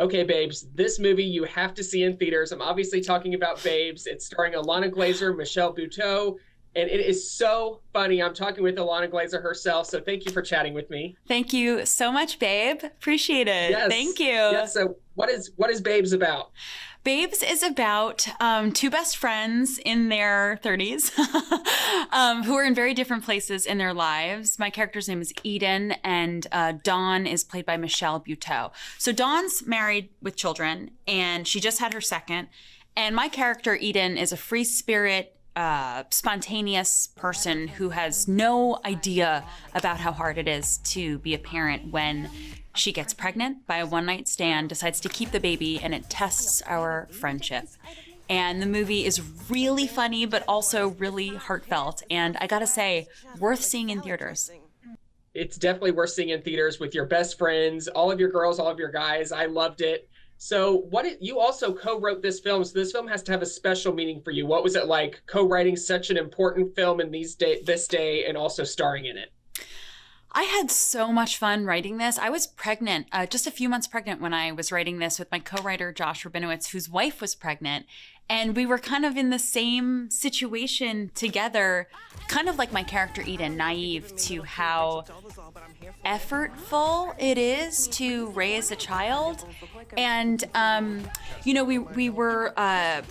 Okay, Babes, this movie you have to see in theaters. I'm obviously talking about Babes. It's starring Ilana Glazer, Michelle Buteau, and it is so funny. I'm talking with Ilana Glazer herself, so thank you for chatting with me. Thank you so much, babe. Appreciate it. Thank Yes, you. yes. So what is Babes about? Babes is about two best friends in their 30s who are in very different places in their lives. My character's name is Eden, and Dawn is played by Michelle Buteau. So Dawn's married with children, and she just had her second. And my character, Eden, is a free spirit, spontaneous person who has no idea about how hard it is to be a parent when she gets pregnant by a one-night stand, decides to keep the baby, and it tests our friendship. And the movie is really funny, but also really heartfelt. And I gotta say, worth seeing in theaters. It's definitely worth seeing in theaters with your best friends, all of your girls, all of your guys. I loved it. So you also co-wrote this film, so this film has to have a special meaning for you. What was it like co-writing such an important film in this day and also starring in it? I had so much fun writing this. I was pregnant, just a few months pregnant when I was writing this with my co-writer, Josh Rabinowitz, whose wife was pregnant. And we were kind of in the same situation together, kind of like my character Eden, naive to how effortful it is to raise a child. And, we were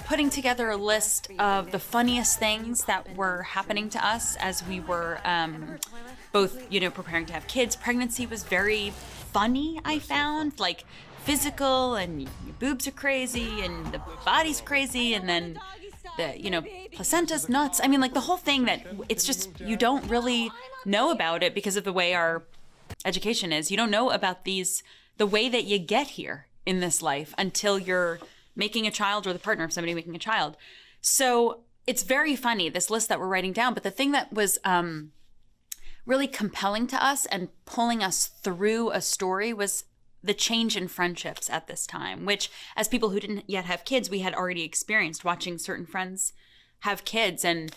putting together a list of the funniest things that were happening to us as we were both, preparing to have kids. Pregnancy was very funny, I found, like physical, and your boobs are crazy and the body's crazy, and then the, placenta's nuts. I mean, like the whole thing that it's just, you don't really know about it because of the way our education is. You don't know about the way that you get here in this life until you're making a child or the partner of somebody making a child. So it's very funny, this list that we're writing down. But the thing that was really compelling to us and pulling us through a story was the change in friendships at this time, which as people who didn't yet have kids, we had already experienced, watching certain friends have kids and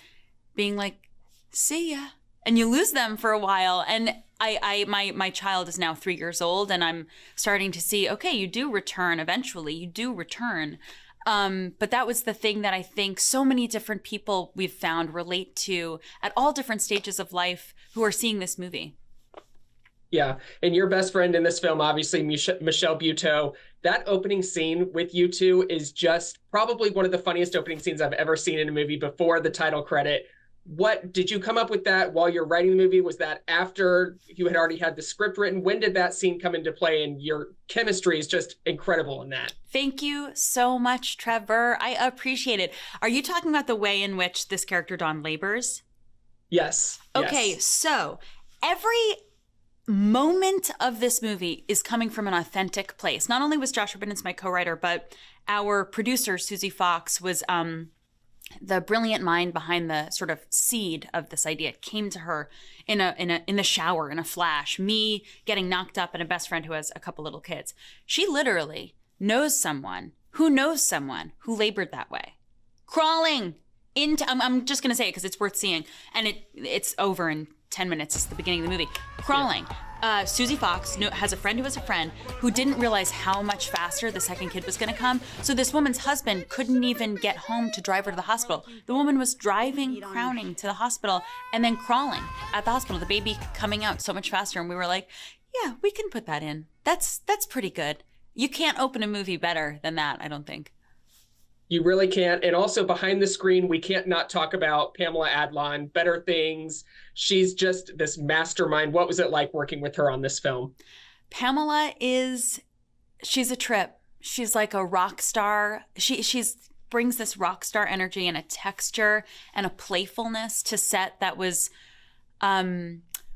being like, see ya. And you lose them for a while. And my child is now 3 years old, and I'm starting to see, okay, you do return eventually. You do return. But that was the thing that I think so many different people we've found relate to at all different stages of life who are seeing this movie. Yeah, and your best friend in this film, obviously, Michelle Buteau, that opening scene with you two is just probably one of the funniest opening scenes I've ever seen in a movie before the title credit. What did you come up with that while you're writing the movie? Was that after you had already had the script written? When did that scene come into play? And your chemistry is just incredible in that. Thank you so much, Trevor. I appreciate it. Are you talking about the way in which this character Dawn labors? Yes. Okay, yes. So every moment of this movie is coming from an authentic place. Not only was Josh Rabinowitz my co-writer, but our producer, Susie Fox, was the brilliant mind behind the sort of seed of this idea. It came to her in the shower, in a flash, me getting knocked up and a best friend who has a couple little kids. She literally knows someone who labored that way. Crawling into, I'm just going to say it because it's worth seeing. And it's over in 10 minutes. It's the beginning of the movie. Crawling. Susie Fox has a friend who has a friend who didn't realize how much faster the second kid was going to come. So this woman's husband couldn't even get home to drive her to the hospital. The woman was driving, crowning to the hospital and then crawling at the hospital, the baby coming out so much faster. And we were like, yeah, we can put that in. That's pretty good. You can't open a movie better than that, I don't think. You really can't. And also behind the screen, we can't not talk about Pamela Adlon, Better Things. She's just this mastermind. What was it like working with her on this film? Pamela she's a trip. She's like a rock star. She's brings this rock star energy and a texture and a playfulness to set that was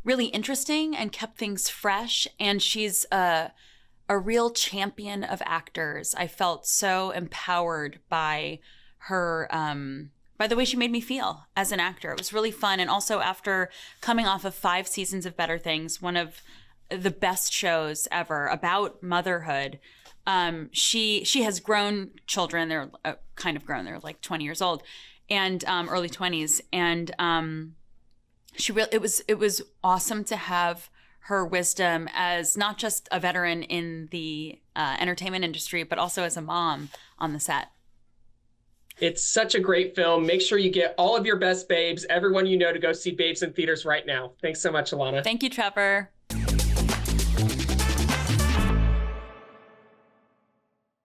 really interesting and kept things fresh. And she's a real champion of actors. I felt so empowered by her, by the way she made me feel as an actor. It was really fun. And also after coming off of 5 seasons of Better Things, one of the best shows ever about motherhood, she has grown children. They're kind of grown. They're like 20 years old and early 20s. And it was awesome to have her wisdom as not just a veteran in the entertainment industry, but also as a mom on the set. It's such a great film. Make sure you get all of your best babes, everyone you know, to go see Babes in theaters right now. Thanks so much, Ilana. Thank you, Trevor.